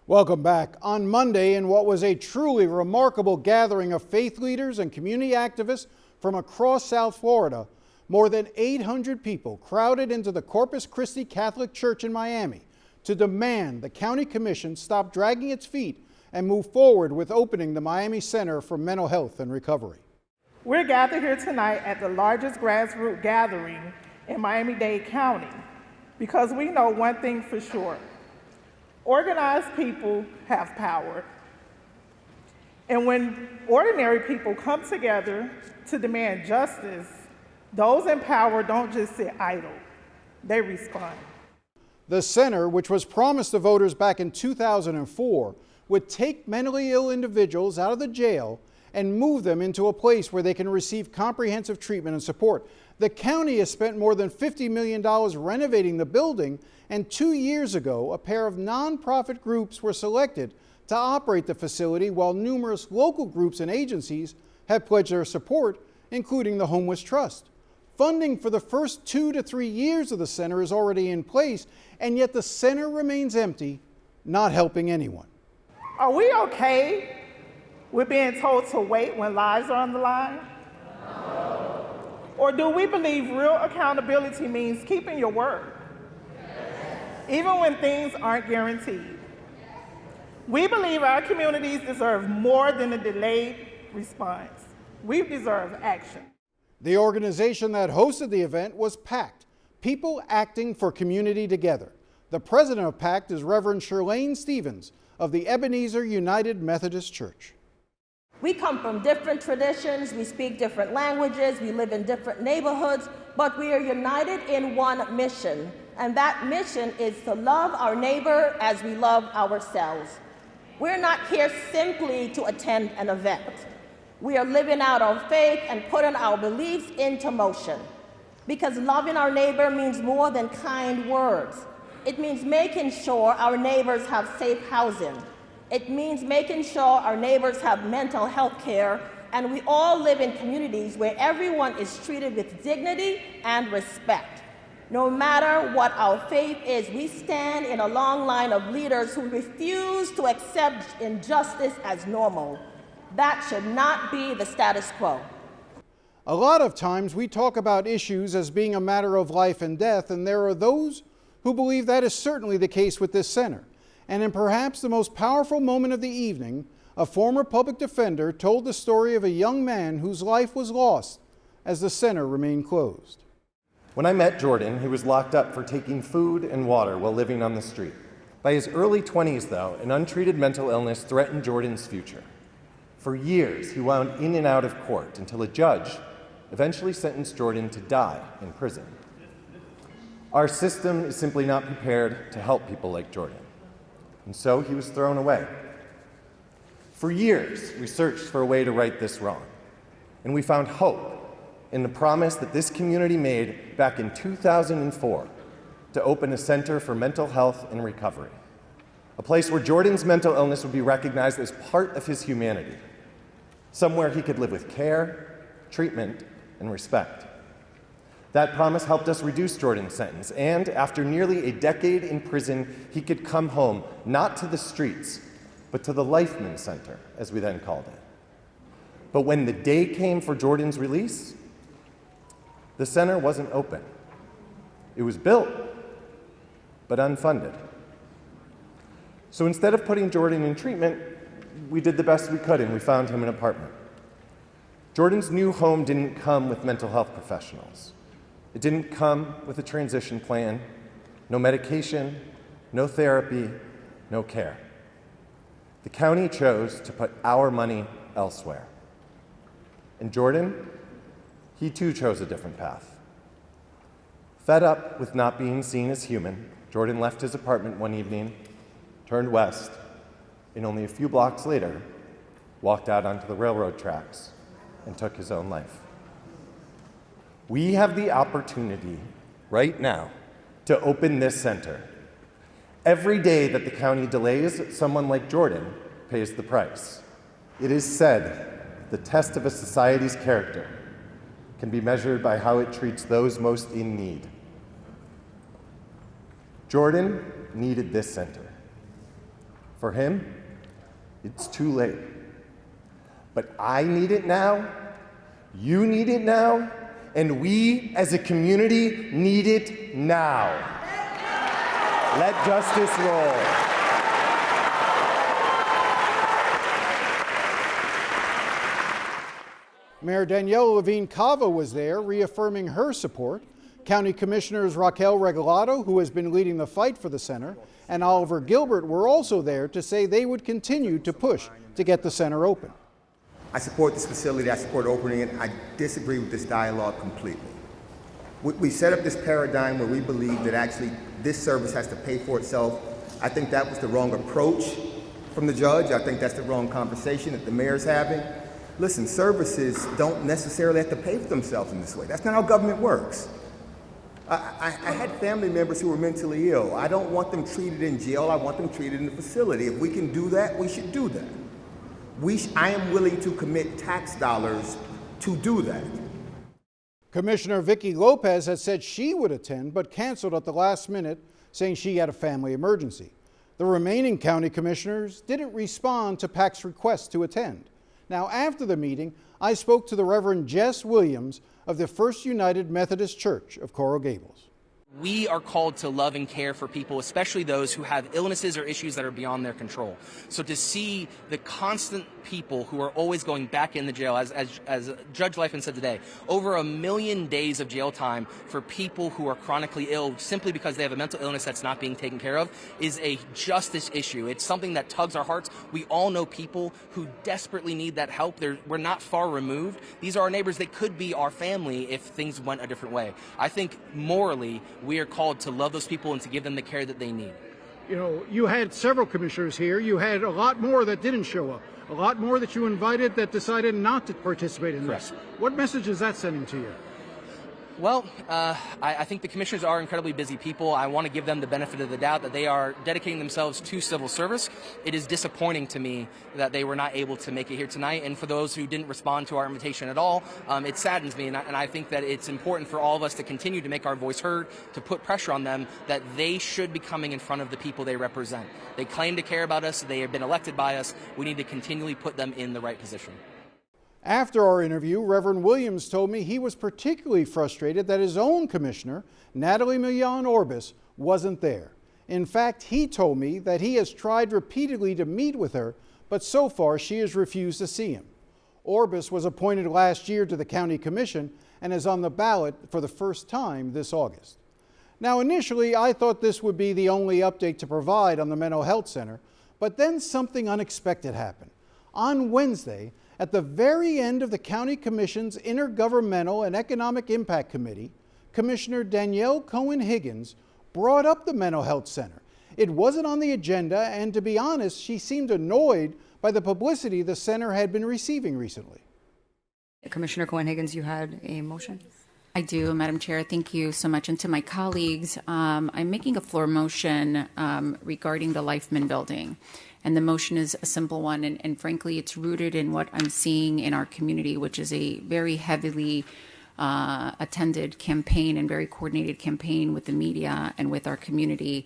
Welcome back. On Monday, in what was a truly remarkable gathering of faith leaders and community activists from across South Florida, more than 800 people crowded into the Corpus Christi Catholic Church in Miami to demand the county commission stop dragging its feet and move forward with opening the Miami Center for Mental Health and Recovery. We're gathered here tonight at the largest grassroots gathering in Miami-Dade County because we know one thing for sure. Organized people have power. And when ordinary people come together to demand justice, those in power don't just sit idle, they respond. The center, which was promised to voters back in 2004, would take mentally ill individuals out of the jail and move them into a place where they can receive comprehensive treatment and support. The county has spent more than $50 million renovating the building, and 2 years ago, a pair of nonprofit groups were selected to operate the facility, while numerous local groups and agencies have pledged their support, including the Homeless Trust. Funding for the first 2 to 3 years of the center is already in place, and yet the center remains empty, not helping anyone. Are we okay with being told to wait when lives are on the line? No. Or do we believe real accountability means keeping your word, even when things aren't guaranteed? We believe our communities deserve more than a delayed response. We deserve action. The organization that hosted the event was PACT, People Acting for Community Together. The president of PACT is Reverend Sherlain Stevens of the Ebenezer United Methodist Church. We come from different traditions, we speak different languages, we live in different neighborhoods, but we are united in one mission, and that mission is to love our neighbor as we love ourselves. We're not here simply to attend an event. We are living out our faith and putting our beliefs into motion, because loving our neighbor means more than kind words. It means making sure our neighbors have safe housing. It means making sure our neighbors have mental health care, and we all live in communities where everyone is treated with dignity and respect. No matter what our faith is, we stand in a long line of leaders who refuse to accept injustice as normal. That should not be the status quo. A lot of times we talk about issues as being a matter of life and death, and there are those who believe that is certainly the case with this center. And in perhaps the most powerful moment of the evening, a former public defender told the story of a young man whose life was lost as the center remained closed. When I met Jordan, he was locked up for taking food and water while living on the street. By his early 20s, though, an untreated mental illness threatened Jordan's future. For years, he wound in and out of court until a judge eventually sentenced Jordan to die in prison. Our system is simply not prepared to help people like Jordan, and so he was thrown away. For years, we searched for a way to right this wrong, and we found hope in the promise that this community made back in 2004 to open a center for mental health and recovery, a place where Jordan's mental illness would be recognized as part of his humanity, somewhere he could live with care, treatment, and respect. That promise helped us reduce Jordan's sentence, and after nearly a decade in prison, he could come home, not to the streets, but to the Lifeman Center, as we then called it. But when the day came for Jordan's release, the center wasn't open. It was built, but unfunded. So instead of putting Jordan in treatment, we did the best we could, and we found him an apartment. Jordan's new home didn't come with mental health professionals. It didn't come with a transition plan, no medication, no therapy, no care. The county chose to put our money elsewhere. And Jordan, he too chose a different path. Fed up with not being seen as human, Jordan left his apartment one evening, turned west, and only a few blocks later, walked out onto the railroad tracks and took his own life. We have the opportunity right now to open this center. Every day that the county delays, someone like Jordan pays the price. It is said the test of a society's character can be measured by how it treats those most in need. Jordan needed this center. For him, it's too late. But I need it now, you need it now, and we as a community need it now. Let justice roll. Mayor Danielle Levine-Cava was there, reaffirming her support. County Commissioners Raquel Regalado, who has been leading the fight for the center, and Oliver Gilbert were also there to say they would continue to push to get the center open. I support this facility, I support opening it. I disagree with this dialogue completely. We set up this paradigm where we believe that actually this service has to pay for itself. I think that was the wrong approach from the judge. I think that's the wrong conversation that the mayor's having. Listen, services don't necessarily have to pay for themselves in this way. That's not how government works. I had family members who were mentally ill. I don't want them treated in jail. I want them treated in a facility. If we can do that, we should do that. I am willing to commit tax dollars to do that. Commissioner Vicki Lopez had said she would attend, but canceled at the last minute, saying she had a family emergency. The remaining county commissioners didn't respond to PACT's request to attend. Now, after the meeting, I spoke to the Reverend Jess Williams of the First United Methodist Church of Coral Gables. We are called to love and care for people, especially those who have illnesses or issues that are beyond their control. So to see the constant people who are always going back in the jail, as Judge Leifman said today, over 1 million days of jail time for people who are chronically ill simply because they have a mental illness that's not being taken care of is a justice issue. It's something that tugs our hearts. We all know people who desperately need that help. We're not far removed. These are our neighbors. They could be our family if things went a different way. I think morally, we are called to love those people and to give them the care that they need. You know, you had several commissioners here. You had a lot more that didn't show up, a lot more that you invited that decided not to participate in this. What message is that sending to you? Well, I think the commissioners are incredibly busy people. I want to give them the benefit of the doubt that they are dedicating themselves to civil service. It is disappointing to me that they were not able to make it here tonight. And for those who didn't respond to our invitation at all, it saddens me. And I think that it's important for all of us to continue to make our voice heard, to put pressure on them that they should be coming in front of the people they represent. They claim to care about us. They have been elected by us. We need to continually put them in the right position. After our interview, Reverend Williams told me he was particularly frustrated that his own commissioner, Natalie Millán-Orbis, wasn't there. In fact, he told me that he has tried repeatedly to meet with her, but so far she has refused to see him. Orbis was appointed last year to the county commission and is on the ballot for the first time this August. Now, initially, I thought this would be the only update to provide on the mental health center, but then something unexpected happened. On Wednesday, at the very end of the County Commission's Intergovernmental and Economic Impact Committee, Commissioner Danielle Cohen-Higgins brought up the Mental Health Center. It wasn't on the agenda, and to be honest, she seemed annoyed by the publicity the center had been receiving recently. Commissioner Cohen-Higgins, you had a motion? I do, Madam Chair. Thank you so much. And to my colleagues, I'm making a floor motion regarding the Leifman building. And the motion is a simple one. And frankly, it's rooted in what I'm seeing in our community, which is a very heavily attended campaign and very coordinated campaign with the media and with our community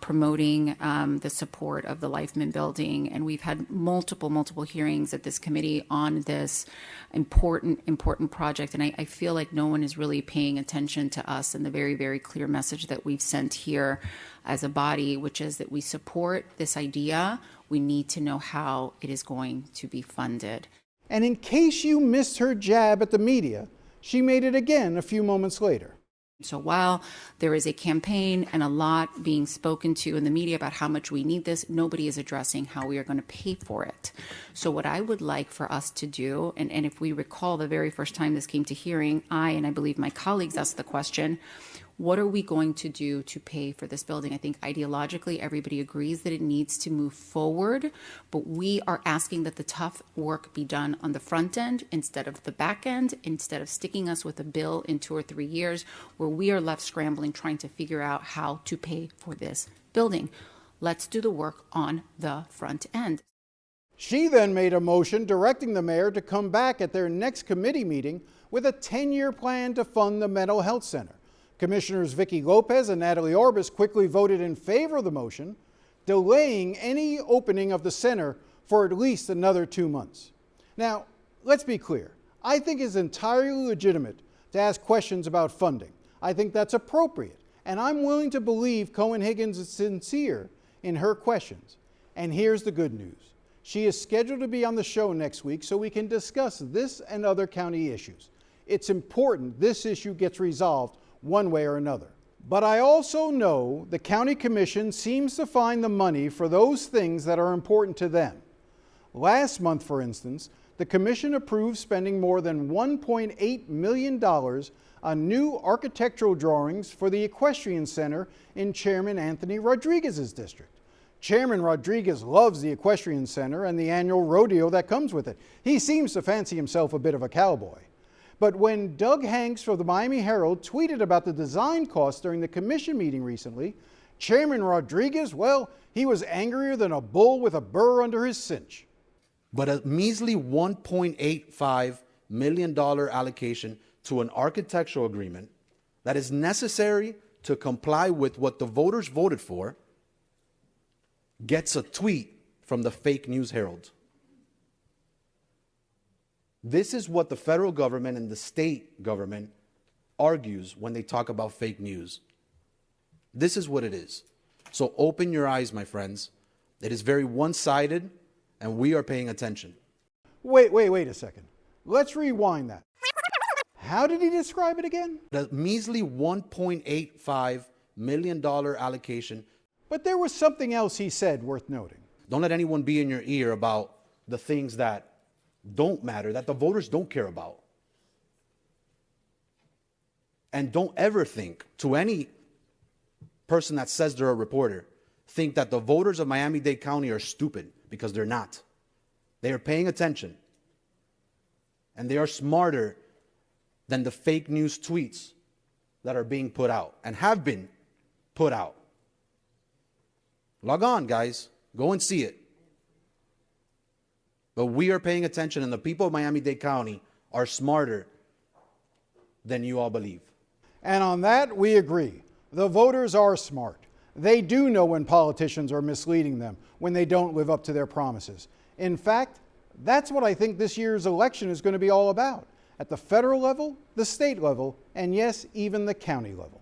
promoting the support of the Leifman building. And we've had multiple hearings at this committee on this important project. And I feel like no one is really paying attention to us and the very clear message that we've sent here as a body, which is that we support this idea. We need to know how it is going to be funded. And in case you missed her jab at the media, she made it again a few moments later. So while there is a campaign and a lot being spoken to in the media about how much we need this, nobody is addressing how we are going to pay for it. So what I would like for us to do, and if we recall the very first time this came to hearing, I believe my colleagues asked the question, what are we going to do to pay for this building? I think ideologically everybody agrees that it needs to move forward, but we are asking that the tough work be done on the front end instead of the back end, instead of sticking us with a bill in 2 or 3 years where we are left scrambling trying to figure out how to pay for this building. Let's do the work on the front end. She then made a motion directing the mayor to come back at their next committee meeting with a 10-year plan to fund the mental health center. Commissioners Vicki Lopez and Natalie Orbis quickly voted in favor of the motion. delaying any opening of the center for at least another 2 months. Now, let's be clear. I think it's entirely legitimate to ask questions about funding. I think that's appropriate, and I'm willing to believe Cohen-Higgins is sincere in her questions. And here's the good news. She is scheduled to be on the show next week so we can discuss this and other county issues. It's important this issue gets resolved one way or another. But I also know the County Commission seems to find the money for those things that are important to them. Last month, for instance, the Commission approved spending more than $1.8 million on new architectural drawings for the Equestrian Center in Chairman Anthony Rodriguez's district. Chairman Rodriguez loves the Equestrian Center and the annual rodeo that comes with it. He seems to fancy himself a bit of a cowboy. But when Doug Hanks of the Miami Herald tweeted about the design costs during the commission meeting recently, Chairman Rodriguez, well, he was angrier than a bull with a burr under his cinch. But a measly $1.85 million allocation to an architectural agreement that is necessary to comply with what the voters voted for gets a tweet from the fake news Herald. This is what the federal government and the state government argues when they talk about fake news. This is what it is. So open your eyes, my friends. It is very one-sided, and we are paying attention. Wait a second. Let's rewind that. How did he describe it again? The measly $1.85 million allocation. But there was something else he said worth noting. Don't let anyone be in your ear about the things that don't matter, that the voters don't care about. And don't ever think, to any person that says they're a reporter, think that the voters of Miami-Dade County are stupid, because they're not. They are paying attention. And they are smarter than the fake news tweets that are being put out and have been put out. Log on, guys. Go and see it. But we are paying attention, and the people of Miami-Dade County are smarter than you all believe. And on that, we agree. The voters are smart. They do know when politicians are misleading them, when they don't live up to their promises. In fact, that's what I think this year's election is going to be all about, at the federal level, the state level, and yes, even the county level.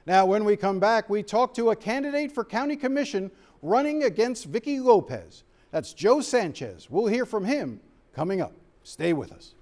Now, when we come back, we talk to a candidate for county commission running against Vicky Lopez. That's Joe Sanchez. We'll hear from him coming up. Stay with us.